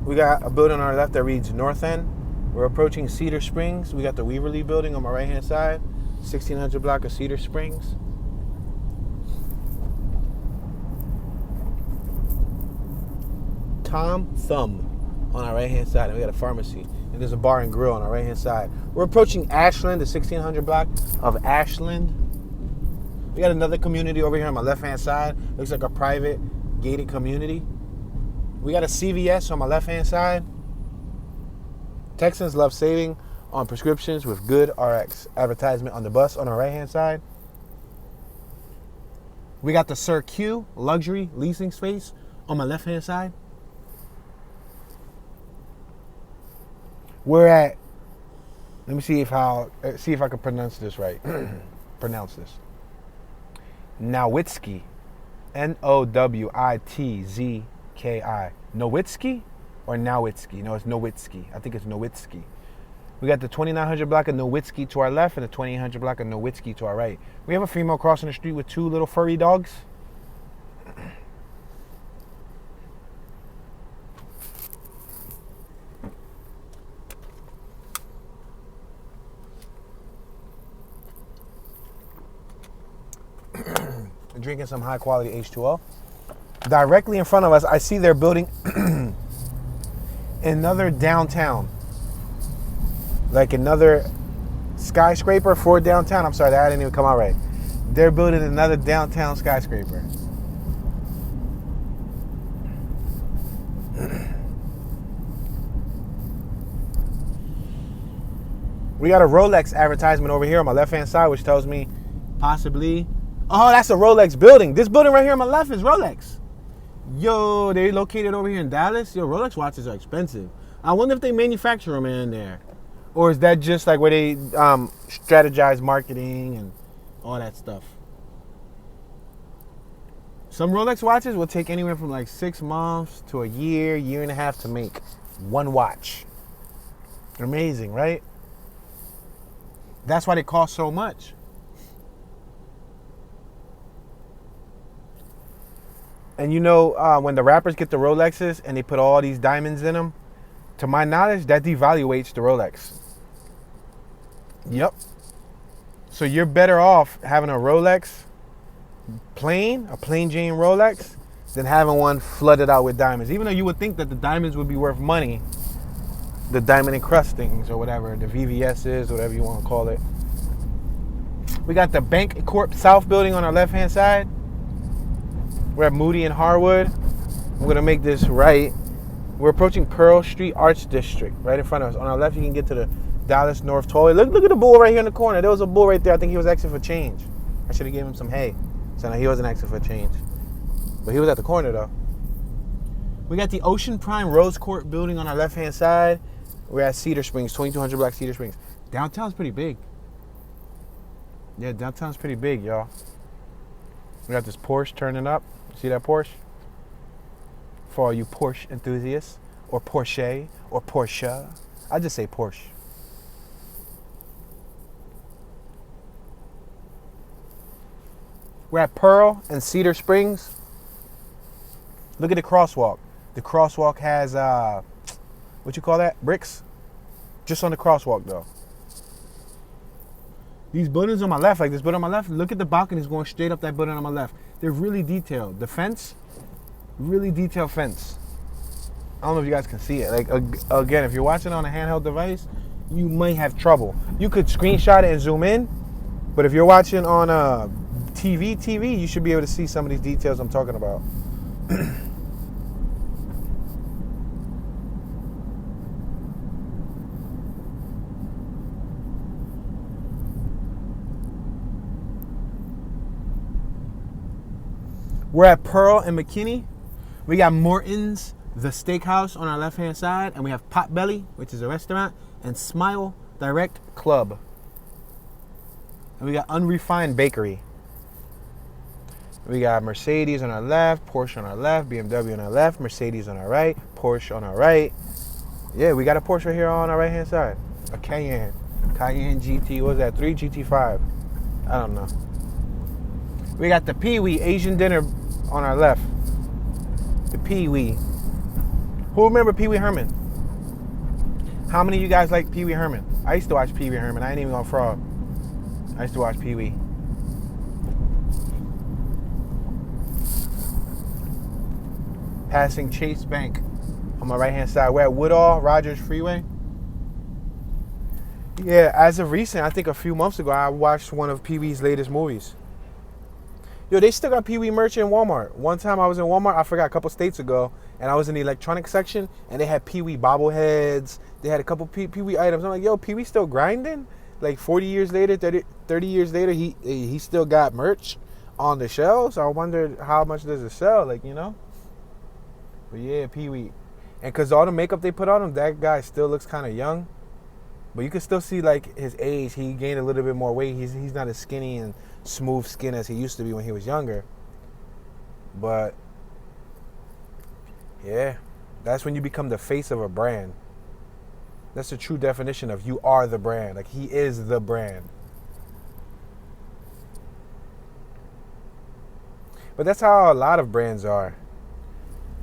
We got a building on our left that reads North End. We're approaching Cedar Springs. We got the Weaverly building on my right-hand side. 1600 block of Cedar Springs. Tom Thumb on our right-hand side. And we got a pharmacy. And there's a bar and grill on our right-hand side. We're approaching Ashland, the 1600 block of Ashland. We got another community over here on my left-hand side. Looks like a private gated community. We got a CVS on my left-hand side. Texans love saving on prescriptions with good RX. Advertisement on the bus on our right-hand side. We got the Sir Q luxury leasing space on my left-hand side. We're at, let me see if I can pronounce this right. Pronounce this. Nowitzki. Nowittzki. Nowitzki or Nowitzki? No, it's Nowitzki. I think it's Nowitzki. We got the 2900 block of Nowitzki to our left and the 2800 block of Nowitzki to our right. We have a female crossing the street with two little furry dogs. Drinking some high quality H2O. Directly in front of us, I see they're building another downtown. Like another skyscraper for downtown. I'm sorry, that didn't even come out right. They're building another downtown skyscraper. We got a Rolex advertisement over here on my left-hand side, which tells me possibly... Oh, that's a Rolex building. This building right here on my left is Rolex. Yo, they located over here in Dallas. Yo, Rolex watches are expensive. I wonder if they manufacture them in there. Or is that just like where they strategize marketing and all that stuff? Some Rolex watches will take anywhere from like 6 months to a year and a half to make. One watch. Amazing, right? That's why they cost so much. And you know, when the rappers get the Rolexes and they put all these diamonds in them, to my knowledge, that devaluates the Rolex. Yep. So you're better off having a Rolex a plain Jane Rolex, than having one flooded out with diamonds. Even though you would think that the diamonds would be worth money, the diamond encrustings or whatever, the VVS's, whatever you want to call it. We got the Bank Corp South building on our left-hand side. We're at Moody and Harwood. I'm going to make this right. We're approaching Pearl Street Arts District, right in front of us. On our left, you can get to the Dallas North Tollway. Look at the bull right here in the corner. There was a bull right there. I think he was asking for change. I should have given him some hay. So no, he wasn't asking for change. But he was at the corner, though. We got the Ocean Prime Rose Court building on our left-hand side. We're at Cedar Springs, 2200 block Cedar Springs. Downtown's pretty big. Yeah, downtown's pretty big, y'all. We got this Porsche turning up. See that Porsche? For all you Porsche enthusiasts, or Porsche, or Porsche. I just say Porsche. We're at Pearl and Cedar Springs. Look at the crosswalk. The crosswalk has, what you call that? Bricks? Just on the crosswalk, though. These buildings on my left, like this building on my left, look at the balconies going straight up that building on my left. They're really detailed. The fence, really detailed fence. I don't know if you guys can see it. Like, again, if you're watching on a handheld device, you might have trouble. You could screenshot it and zoom in, but if you're watching on TV, you should be able to see some of these details I'm talking about. We're at Pearl and McKinney. We got Morton's, the steakhouse on our left-hand side, and we have Potbelly, which is a restaurant, and Smile Direct Club. And we got Unrefined Bakery. We got Mercedes on our left, Porsche on our left, BMW on our left, Mercedes on our right, Porsche on our right. Yeah, we got a Porsche right here on our right-hand side. A Cayenne GT, what was that, 3 GT5? I don't know. We got the Pee-wee Asian dinner on our left. The Pee-wee. Who remember Pee-wee Herman? How many of you guys like Pee-wee Herman? I used to watch Pee-wee Herman. I ain't even gonna fraud. I used to watch Pee-wee. Passing Chase Bank on my right-hand side. We're at Woodall Rodgers Freeway. Yeah, as of recent, I think a few months ago, I watched one of Pee-wee's latest movies. Yo, they still got Pee-wee merch in Walmart. One time I was in Walmart, I forgot, a couple states ago, and I was in the electronics section, and they had Pee-wee bobbleheads. They had a couple Pee-wee items. I'm like, yo, Pee-wee still grinding? Like 40 years later, 30 years later, he still got merch on the shelves. I wondered how much does it sell, like, you know? But yeah, Pee-wee. And because all the makeup they put on him, that guy still looks kind of young. But you can still see, like, his age. He gained a little bit more weight. He's not as skinny and smooth skin as he used to be when he was younger. But yeah, that's when you become the face of a brand. That's the true definition of you are the brand. Like, he is the brand. But that's how a lot of brands are.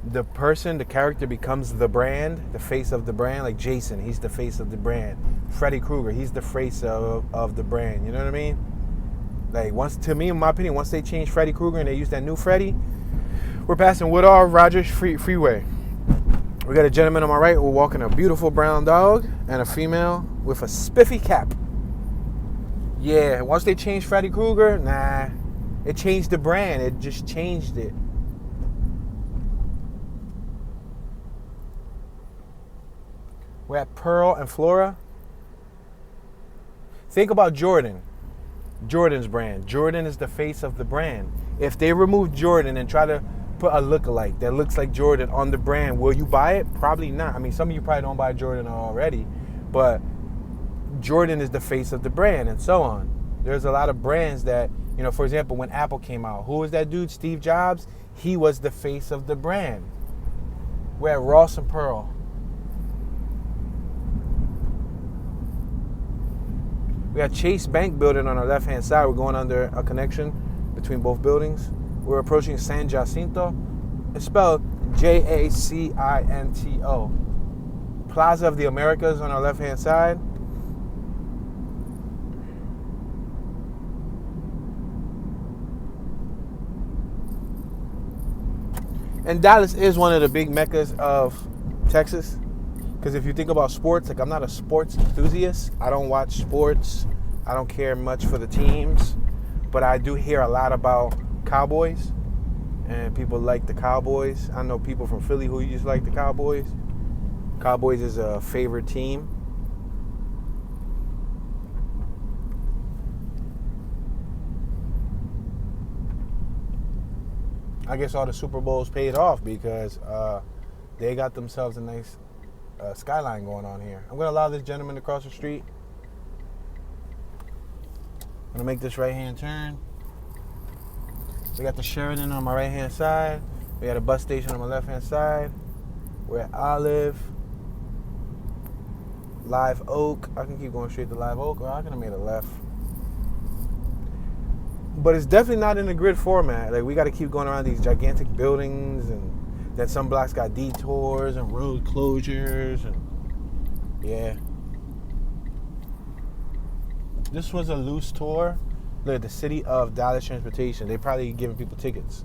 The person, the character becomes the brand, the face of the brand. Like Jason, he's the face of the brand. Freddy Krueger, he's the face of the brand. You know what I mean? Like, to me, in my opinion, once they change Freddy Krueger and they use that new Freddy, we're passing Woodall Rodgers Freeway. We got a gentleman on my right. We're walking a beautiful brown dog and a female with a spiffy cap. Yeah, once they changed Freddy Krueger, nah, it changed the brand. It just changed it. We're at Pearl and Flora. Think about Jordan. Jordan's brand. Jordan is the face of the brand. If they remove Jordan and try to put a lookalike that looks like Jordan on the brand, will you buy it? Probably not. I mean, some of you probably don't buy Jordan already, but Jordan is the face of the brand, and so on. There's a lot of brands that, you know, for example, when Apple came out, who was that dude? Steve Jobs. He was the face of the brand. We're at Ross and Pearl. We got Chase Bank building on our left-hand side. We're going under a connection between both buildings. We're approaching San Jacinto. It's spelled Jacinto. Plaza of the Americas on our left-hand side. And Dallas is one of the big meccas of Texas. Because if you think about sports, like I'm not a sports enthusiast. I don't watch sports. I don't care much for the teams. But I do hear a lot about Cowboys. And people like the Cowboys. I know people from Philly who just like the Cowboys. Cowboys is a favorite team. I guess all the Super Bowls paid off because they got themselves a nice Skyline going on here. I'm going to allow this gentleman to cross the street. I'm going to make this right-hand turn. We got the Sheridan on my right-hand side. We got a bus station on my left-hand side. We're at Olive. Live Oak. I can keep going straight to Live Oak, or I could have made a left. But it's definitely not in the grid format. Like, we got to keep going around these gigantic buildings, and then some blocks got detours and road closures, and yeah. This was a loose tour. Look at the City of Dallas Transportation. They probably giving people tickets.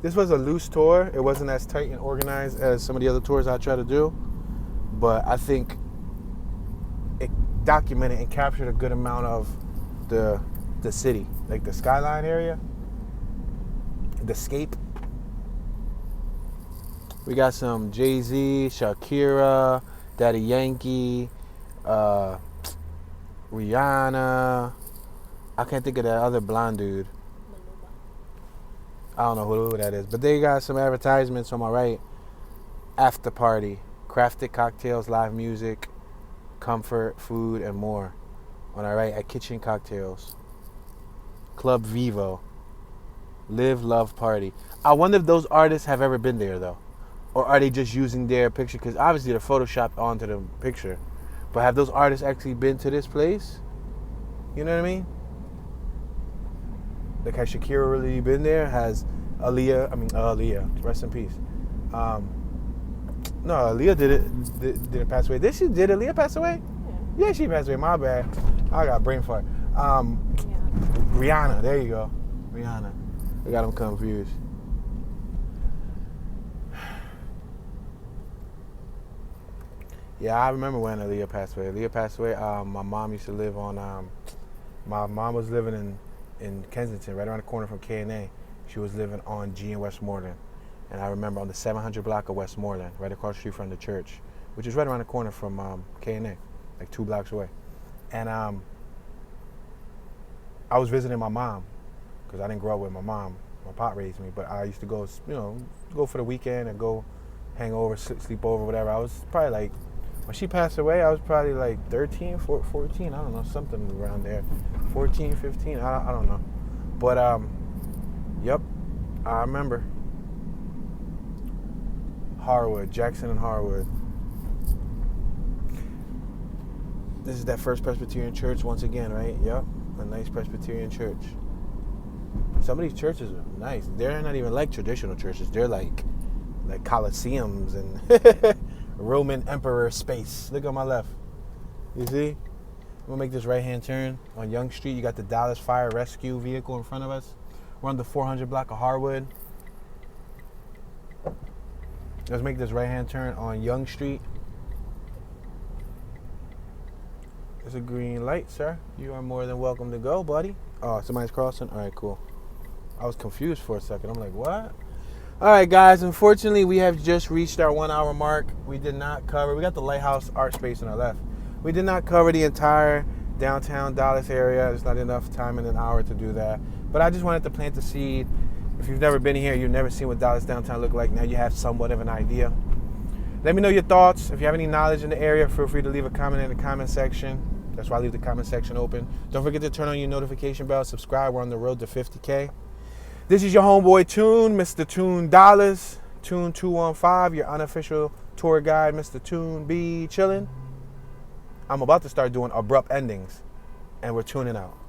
This was a loose tour. It wasn't as tight and organized as some of the other tours I try to do, but I think it documented and captured a good amount of the city, like the Skyline area, the Scape. We got some Jay-Z, Shakira, Daddy Yankee, Rihanna. I can't think of that other blonde dude. I don't know who that is, but they got some advertisements on my right. After party, crafted cocktails, live music, comfort, food, and more. On our right at Kitchen Cocktails. Club Vivo. Live, love, party. I wonder if those artists have ever been there, though. Or are they just using their picture? Because obviously they're photoshopped onto the picture. But have those artists actually been to this place? You know what I mean? Like, has Shakira really been there? Has Aaliyah, rest in peace. No, Aaliyah didn't pass away. Did Aaliyah pass away? Yeah, she passed away. My bad. I got brain fart. Rihanna, there you go. Rihanna. I got them confused. Yeah, I remember when Aaliyah passed away. Aaliyah passed away. My mom used to live on. My mom was living in Kensington, right around the corner from K&A. She was living on G and Westmoreland, and I remember on the 700 block of Westmoreland, right across the street from the church, which is right around the corner from K&A, like 2 blocks away. And I was visiting my mom because I didn't grow up with my mom. My pop raised me, but I used to go, go for the weekend and go hang over, sleep over, whatever. I was probably like, when she passed away, I was probably like 13, 14, I don't know, something around there. 14, 15, I don't know. But, yep, I remember. Harwood, Jackson and Harwood. This is that First Presbyterian Church once again, right? Yep, a nice Presbyterian church. Some of these churches are nice. They're not even like traditional churches. They're like coliseums and Roman emperor space. Look on my left. You see? I'm gonna make this right-hand turn on Young Street. You got the Dallas Fire Rescue vehicle in front of us. We're on the 400 block of Harwood. Let's make this right-hand turn on Young Street. There's a green light, sir. You are more than welcome to go, buddy. Oh, somebody's crossing? All right, cool. I was confused for a second. I'm like, what? All right, guys. Unfortunately, we have just reached our 1 hour mark. We did not cover. We got the Lighthouse Art Space on our left. We did not cover the entire downtown Dallas area. There's not enough time in an hour to do that. But I just wanted to plant the seed. If you've never been here, you've never seen what Dallas downtown look like. Now you have somewhat of an idea. Let me know your thoughts. If you have any knowledge in the area, feel free to leave a comment in the comment section. That's why I leave the comment section open. Don't forget to turn on your notification bell. Subscribe. We're on the road to 50K. This is your homeboy Tune, Mr. Tune Dollars. Tune 215, your unofficial tour guide, Mr. Tune B. Chillin'. I'm about to start doing abrupt endings. and we're tuning out.